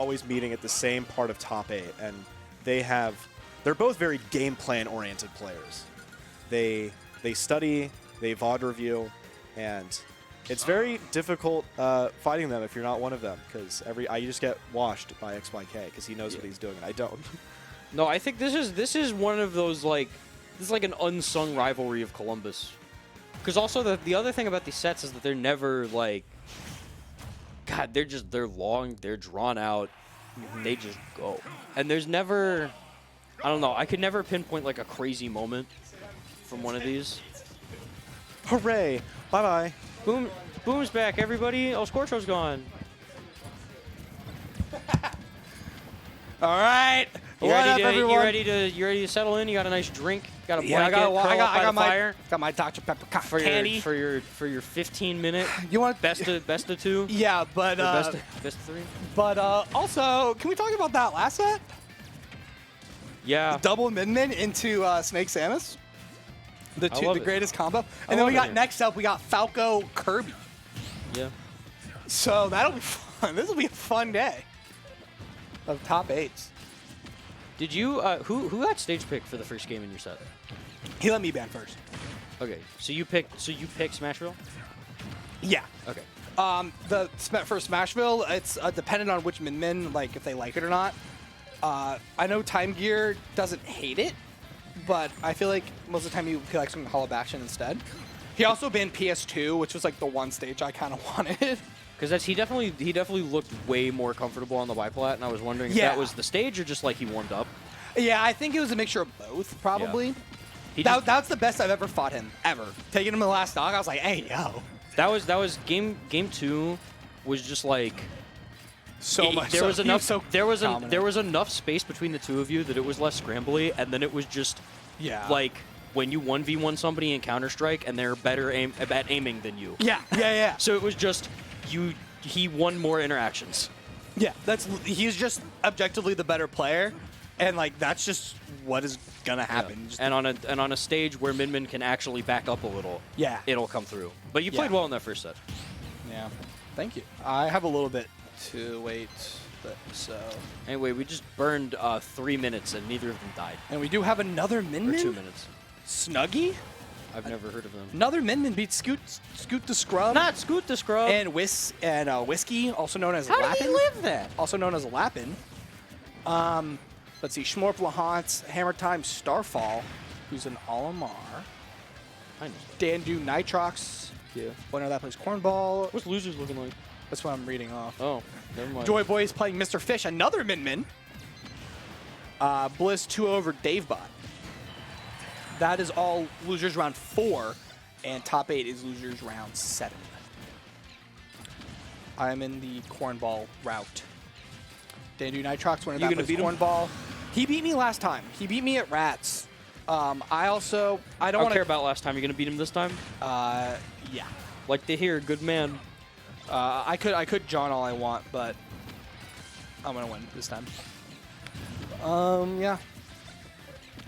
always meeting at the same part of top 8, and they're both very game plan oriented players. They study, they VOD review, and it's very difficult fighting them if you're not one of them, because I just get washed by XYK because he knows what he's doing and I don't. No, I think this is one of those this is like an unsung rivalry of Columbus. Because also the other thing about these sets is that they're never like, God, they're long, they're drawn out, they just go, and there's never, I don't know, I could never pinpoint like a crazy moment from one of these. Hooray! Bye bye. Boom's back, everybody. Oh, Scorcho's gone. All right. You What up, ready everyone? You ready to settle in? You got a nice drink? Got a blanket? I got my fire? Got my Dr. Pepper For candy. your 15-minute You want best of two? Yeah, but Or best of three? but also, can we talk about that last set? Yeah. Double Min into Snake Samus. The love it. greatest combo. I And then we love got it. next up, we got Falco Kirby. Yeah. So that'll be fun. This will be a fun day of top 8s. Did you who got stage pick for the first game in your set? He let me ban first. Okay. So you picked Smashville? Yeah. Okay. For Smashville, it's dependent on which Min, like if they like it or not. I know Time Gear doesn't hate it, but I feel like most of the time he likes some Hollow Action instead. He also banned PS2, which was like the one stage I kind of wanted. Because he definitely looked way more comfortable on the biplat, and I was wondering if Yeah. that was the stage or just like he warmed up. Yeah, I think it was a mixture of both, probably. Yeah. That's the best I've ever fought him, ever. Taking him in the last dog, I was like, hey, yo. That was game 2 was just like So much. there was he enough so there was dominant. enough space between the two of you that it was less scrambly, and then it was just Yeah. like when you 1v1 somebody in Counter-Strike and they're better at aiming than you. Yeah. So it was just he won more interactions. Yeah, he's just objectively the better player, and like that's just what is gonna happen. Just- And on a stage where Min can actually back up a little, Yeah. it'll come through. But you Yeah. played well in that first set. Yeah. Thank you. I have a little bit to wait, but so. Anyway, we just burned 3 minutes and neither of them died. And we do have another Min Or 2 Min. minutes. Snuggie. I've never heard of them. Another Min Min beats Scoot the Scrub. Not Scoot the Scrub. And Whiskey, also known as How Lappin. did he live that? Also known as Lappin. Let's see, Schmorp Lahantz, Hammer Time Starfall, who's an Olimar. I know. Dandu Nitrox, Yeah. winner that plays Cornball. What's losers looking like? That's what I'm reading off. Oh, never mind. Joy Boy is playing Mr. Fish, another Min Min. Bliss 2 over Davebot. That is all losers round 4, and top 8 is losers round 7. I'm in the Cornball route. Dandu Nitrox, winner that gonna plays beat him? Cornball. He beat me last time. He beat me at Rats. I don't don't want care about last time. You're gonna beat him this time. Yeah. Like to hear, good man. I could John all I want, but I'm gonna win this time. Yeah.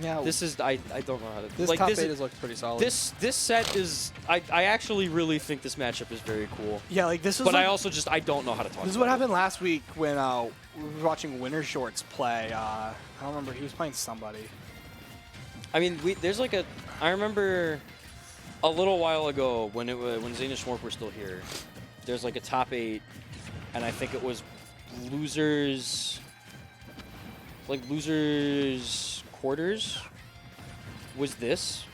Yeah. This is I don't know how to. This like top this 8 is, has looked pretty solid. this set is I actually really think this matchup is very cool. Yeah, like this is. But like, I also just I don't know how to talk. This is about what it. happened last week when we were watching Winter Shorts play. I don't remember. He was playing somebody. I mean, there's like a. I remember a little while ago when Zane and Schmorp were still here. There's like a top 8, and I think it was losers. Like losers quarters. Was this?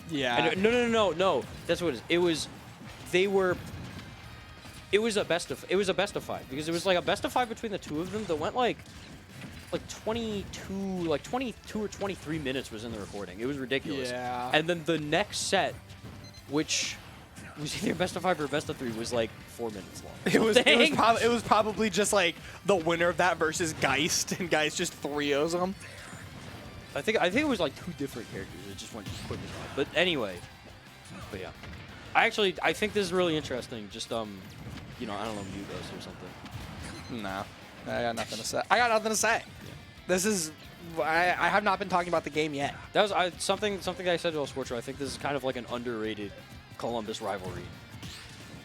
Yeah. No. That's what it is. It was. They were. It was a best of 5 because it was like a best of 5 between the two of them that went like 22 or 23 minutes was in the recording. It was ridiculous. Yeah. And then the next set, which was either best of 5 or best of 3, was like 4 minutes long. It was probably just like the winner of that versus Geist, and Geist just 3-0s him. I think it was like 2 different characters. It just went quick as well. But anyway, yeah. I think this is really interesting. Just I don't know, mute us or something. No, I got nothing to say. This is. I have not been talking about the game yet. That was something I said to El Scorcho. I think this is kind of like an underrated Columbus rivalry.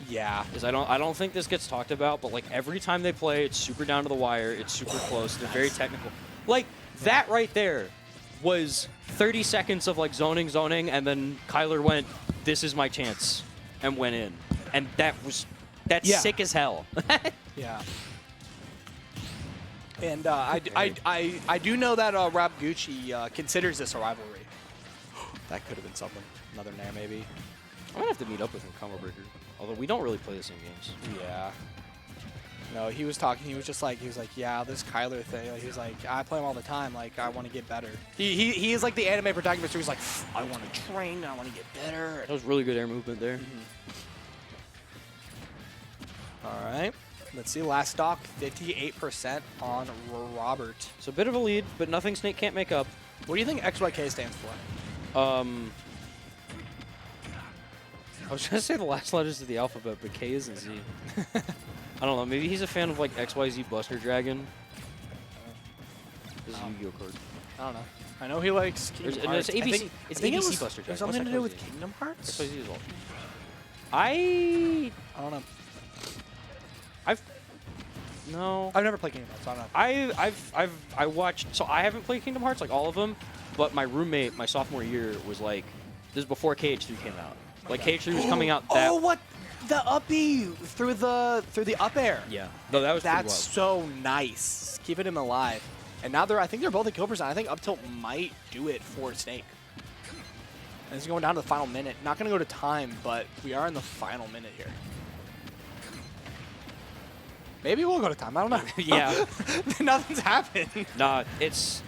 Yeah. Is I don't think this gets talked about, but like every time they play, it's super down to the wire. It's super close. They're very technical. Like that right there was 30 seconds of like zoning, and then Kyler went, "This is my chance," and went in, and that's sick as hell. Yeah. And I do know that Rob Gucci considers this a rivalry. That could have been something. Another Nair maybe. I'm gonna have to meet up with him, Combo Breaker. Although we don't really play the same games. Yeah. No, he was talking. He was like, yeah, this Kyler thing. Like, he was like, I play him all the time. Like, I want to get better. He is like the anime protagonist who's like, I want to train. I want to get better. That was really good air movement there. All right. Let's see. Last stock, 58% on Robert. So a bit of a lead, but nothing Snake can't make up. What do you think XYK stands for? I was gonna say the last letters of the alphabet, but K isn't Z. I don't know. Maybe he's a fan of like XYZ Buster Dragon. This is a Yu-Gi-Oh card. I don't know. I know he likes Kingdom Hearts. It's ABC. It's ABC Buster Dragon. There's something to do with Kingdom Hearts? XYZ as well. I don't know. I've never played Kingdom Hearts. So I don't know. I watched. So I haven't played Kingdom Hearts like all of them, but my roommate my sophomore year was like, this is before KH3 came out. Like KH3 was coming out. That what? The uppy through the up air. Yeah. No, that was pretty wild. That's so nice. Keeping him alive. And now I think they're both at kill percent. I think up tilt might do it for Snake. And it's going down to the final minute. Not going to go to time, but we are in the final minute here. Maybe we'll go to time. I don't know. Yeah. Nothing's happened. Nah, it's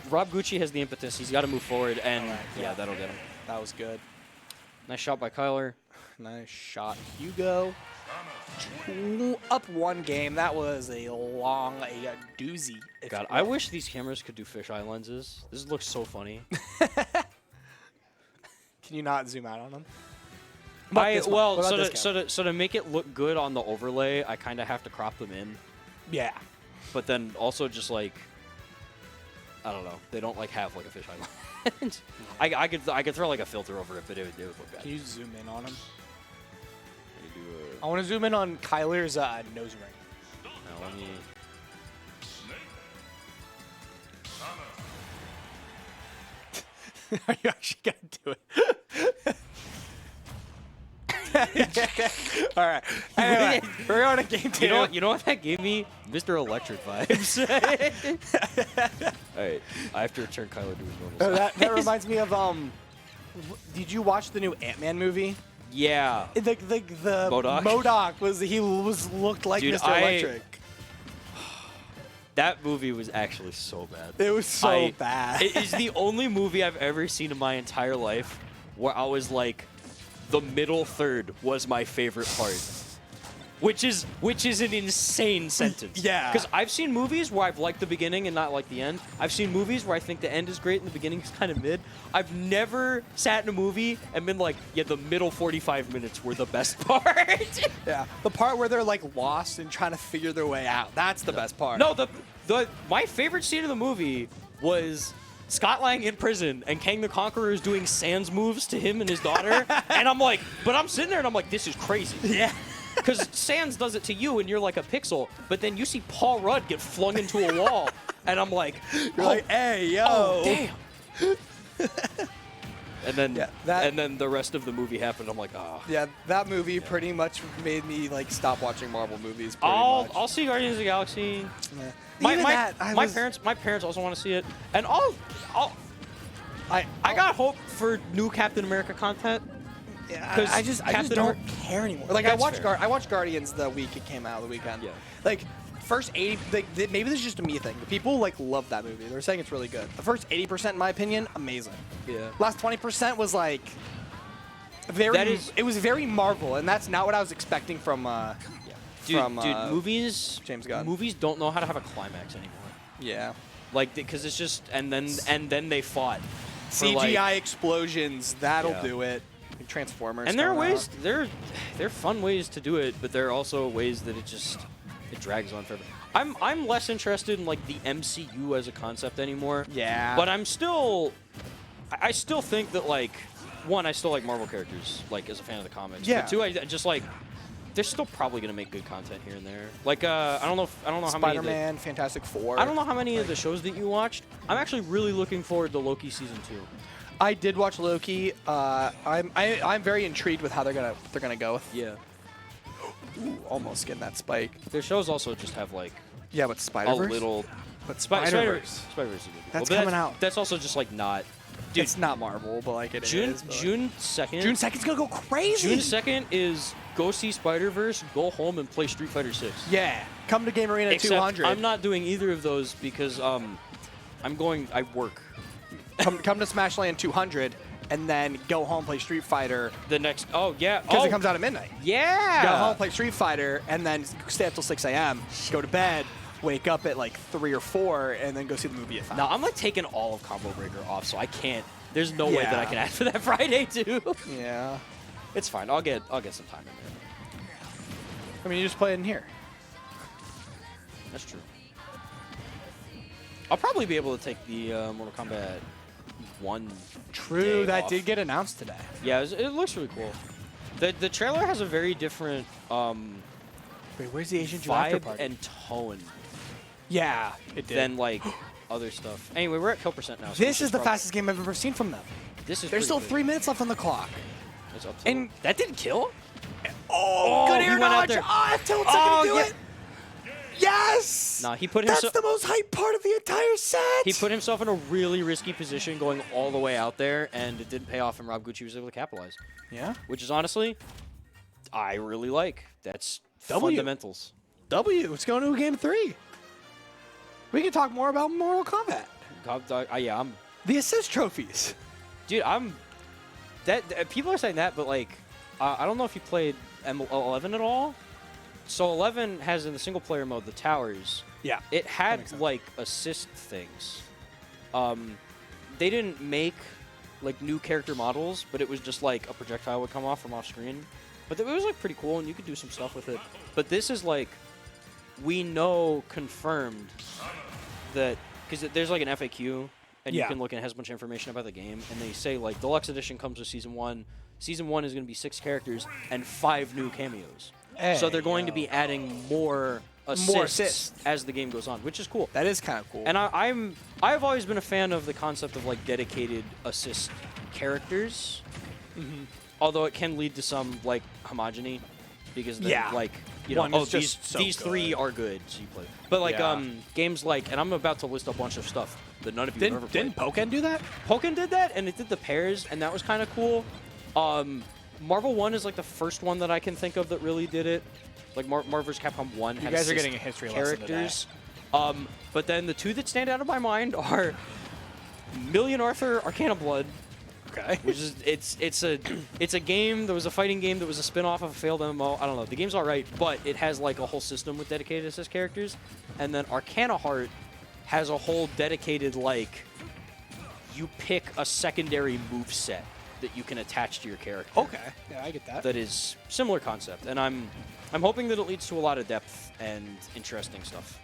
Rob Gucci has the impetus. He's got to move forward, and yeah, that'll get him. That was good. Nice shot by Kyler. Nice shot, Hugo. Up one game. That was a doozy. God, I wish these cameras could do fisheye lenses. This looks so funny. Can you not zoom out on them? So to make it look good on the overlay, I kind of have to crop them in. Yeah. But then also just like, I don't know, they don't like have like a fisheye lens. I could throw like a filter over it, but it would look bad. Can you zoom in on them? I want to zoom in on Kyler's nose ring. No, let me. Are you actually gonna do it? All right. Anyway, we're going to game 2. You know what that gave me? Mr. Electric vibes. All right, I have to return Kyler to his normal size. That reminds me of did you watch the new Ant-Man movie? Yeah. The MODOK looked like Dude, Mr. Electric. That movie was actually so bad. It was so bad. It is the only movie I've ever seen in my entire life where I was like, the middle third was my favorite part. Which is an insane sentence. Yeah. Because I've seen movies where I've liked the beginning and not liked the end. I've seen movies where I think the end is great and the beginning is kind of mid. I've never sat in a movie and been like, yeah, the middle 45 minutes were the best part. Yeah. The part where they're like lost and trying to figure their way out. That's the best part. No, my favorite scene of the movie was Scott Lang in prison and Kang the Conqueror is doing Sans moves to him and his daughter. And I'm like, but I'm sitting there and I'm like, this is crazy. Yeah. Because Sans does it to you and you're like a pixel, but then you see Paul Rudd get flung into a wall, and I'm like, you're like, hey, yo. Oh, damn. And then the rest of the movie happened. I'm like, oh. Yeah, that movie pretty much made me like stop watching Marvel movies. I'll see Guardians of the Galaxy. Yeah. My parents also want to see it, and I got hope for new Captain America content. Yeah, I just don't care anymore. Like I watched Guardians the week it came out, the weekend. Yeah. Like first 80, maybe this is just a me thing. People like love that movie. They're saying it's really good. The first 80%, in my opinion, amazing. Yeah. Last 20% was like it was very Marvel, and that's not what I was expecting from. Dude, movies. James Gunn. Movies don't know how to have a climax anymore. Yeah. Like because it's just and then they fought. CGI explosions. That'll do it. Transformers. And there are ways, there are fun ways to do it, but there are also ways that it drags on forever. I'm less interested in like the MCU as a concept anymore. Yeah. But I still think that like one, I still like Marvel characters, like as a fan of the comics. Yeah. But two, I just like they're still probably gonna make good content here and there. Like I don't know how many. Spider-Man, Fantastic Four. I don't know how many of the shows that you watched. I'm actually really looking forward to Loki season 2. I did watch Loki. I'm very intrigued with how they're gonna go. Yeah. Ooh, almost getting that spike. Their shows also just have like Yeah, but a Spider-Verse. little. But Spider-Verse is really cool. That's But coming out. That's also just like not. Dude, It's not Marvel, but like it June is. but, like- June 2nd. June 2nd's gonna go crazy. June 2nd is go see Spider-Verse, go home and play Street Fighter 6. Yeah, come to Game Arena Except 200. I'm not doing either of those because I work. come to SmashLAN'd 200, and then go home play Street Fighter The next because it comes out at midnight. Yeah. Go home play Street Fighter, and then stay up till 6 a.m. Go to bed, wake up at like 3 or 4, and then go see the movie at 5. No, I'm like taking all of Combo Breaker off, so I can't. There's no way that I Yeah. can add for that Friday too. Yeah. It's fine. I'll get some time in there. I mean, you just play it in here. That's true. I'll probably be able to take the Mortal Kombat 1. True, day that off. did get announced today. Yeah, it looks really cool. The trailer has a very different Wait, where's the Asian Jew after vibe party? and tone Yeah, it did. than like other stuff. Anyway, we're at kill percent now. so This is the probably- fastest game I've ever seen from them. This is. There's pretty still good. 3 minutes left on the clock. It's up to And- that didn't kill. Oh, good he air went out dodge. there. Oh, Tilt's Oh, gonna do yeah. it. Yes. Nah, he put That's himself. the most hype part of the entire set. He put himself in a really risky position going all the way out there, and it didn't pay off, and Rob Gucci was able to capitalize. Yeah. Which is honestly, I really like. That's W. fundamentals. W. Let's go into game 3. We can talk more about Mortal Kombat. Yeah, I'm. The assist trophies. Dude, I'm. People are saying that, but like, I don't know if you played M11 at all. So 11 has in the single player mode the towers. Yeah. It makes had sense. like assist things. They didn't make like new character models, but it was just like a projectile would come off from off screen. But it was like pretty cool, and you could do some stuff with it. But this is like, we know confirmed that because there's like an FAQ, and Yeah. you can look and it has a bunch of information about the game, and they say like Deluxe Edition comes with Season 1. Season 1 is going to be 6 characters and 5 new cameos. So they're going to be adding more assists as the game goes on, which is cool. That is kind of cool. And I've always been a fan of the concept of like dedicated assist characters. Although it can lead to some like homogeny, because then Yeah. like you know, One oh is just so these good. 3 are good, so you play. But like Yeah. games like, and I'm about to list a bunch of stuff that none of you have ever played. Didn't Pokken do that? Pokken did that, and it did the pairs, and that was kind of cool. Marvel 1 is like the first one that I can think of that really did it. Like Marvel vs. Capcom 1 had guys are assist getting a history lesson characters. But then the 2 that stand out of my mind are Million Arthur Arcana Blood, Okay. which is it's a game that was a fighting game that was a spin-off of a failed MMO. I don't know. The game's all right, but it has like a whole system with dedicated assist characters. And then Arcana Heart has a whole dedicated like, you pick a secondary move set that you can attach to your character. Okay. Yeah, I get that. That is similar concept, and I'm hoping that it leads to a lot of depth and interesting stuff.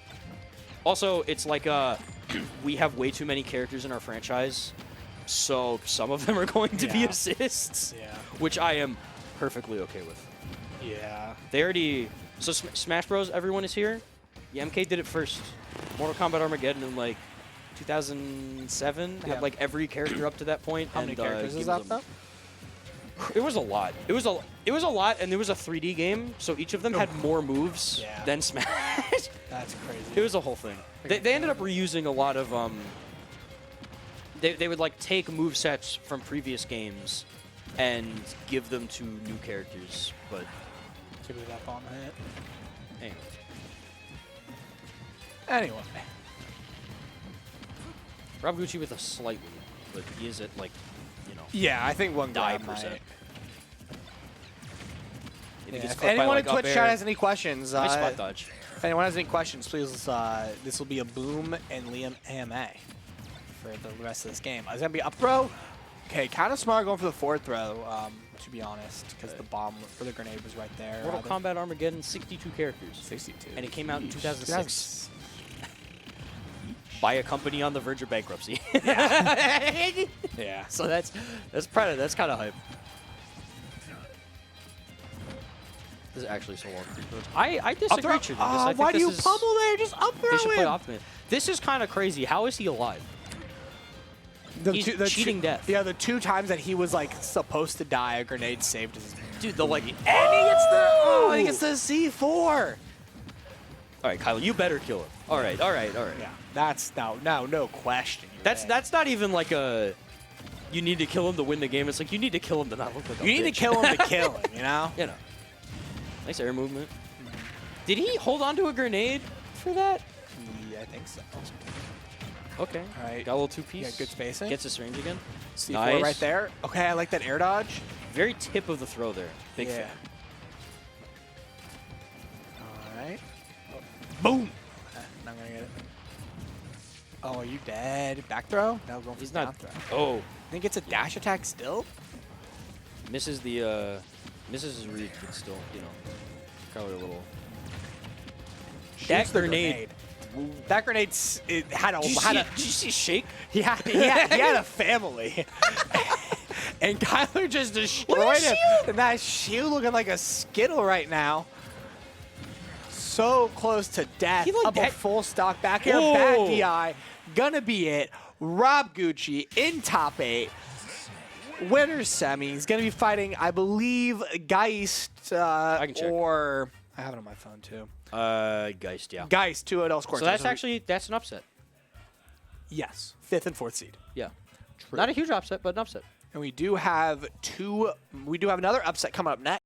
Also, it's like we have way too many characters in our franchise, so some of them are going to be Yeah. assists, Yeah. which I am perfectly okay with. Yeah. They already Smash Bros. Everyone is here. Yeah, MK did it first. Mortal Kombat Armageddon in like 2007 Yeah. had like every character up to that point. How many and, characters is gave that them- though? It was a lot. It was a lot, and there was a 3D game, so each of them had more moves Yeah. than Smash. That's crazy. It was a whole thing. They ended up reusing a lot of They would like take move sets from previous games and give them to new characters, but Typically that bomb hit. anyway. Anyway. Rob Gucci with a slight lead, but he is at like, you know, Yeah, I think one die grab percent. might. If he Yeah, gets if clipped by, anyone like, in up Twitch air, chat has any questions, nice spot dodge. if anyone has any questions, please, this will be a Boom and Liam AMA for the rest of this game. It's going to be up throw. Okay, kind of smart going for the forward throw, to be honest, because the bomb or the grenade was right there. Mortal Kombat Armageddon, 62 characters. 62. And it came out in 2006. by a company on the verge of bankruptcy. Yeah. So that's kind of hype. This is actually so long. I disagree, Trinity. I think why do this you is- pummel there? Just up throw They should play him. Optimate. This is kind of crazy. How is he alive? He's cheating death. Yeah, the 2 times that he was like supposed to die, a grenade saved his. Dude, the like. And he gets the C4. All right, Kylo, you better kill him. All right. Yeah, that's no question. That's not even like a. You need to kill him to win the game. It's like you need to kill him to not look like a You need to bitch. kill him to kill him. You know. You know. Nice air movement. Did he hold on to a grenade for that? Yeah, I think so. Okay. All right. Got a little 2-piece. Yeah, good spacing. Gets his range again. C4 Nice. right there. Okay, I like that air dodge. Very tip of the throw there. Big fan. All right. Boom. Not gonna get it. Oh, are you dead? Back throw? No, going for He's down not. throw. Oh. I think it's a dash attack still. Misses the misses his read, but still, you know, probably a little. Shoots the grenade. That grenade had a Did you see Shake? he had a family. And Kyler just destroyed him. And that shield looking like a Skittle right now. So close to death. He looked Up a that- full stock back air, Whoa. bad DI. Gonna be it. Rob Gucci in top 8. Winner semi. He's gonna be fighting, I believe, Geist I can check. or I have it on my phone too. Geist, yeah. Geist, 2-0 score. So that's an upset. yes, 5th and 4th seed. Yeah. Not a huge upset, but an upset. And we do have another upset coming up next.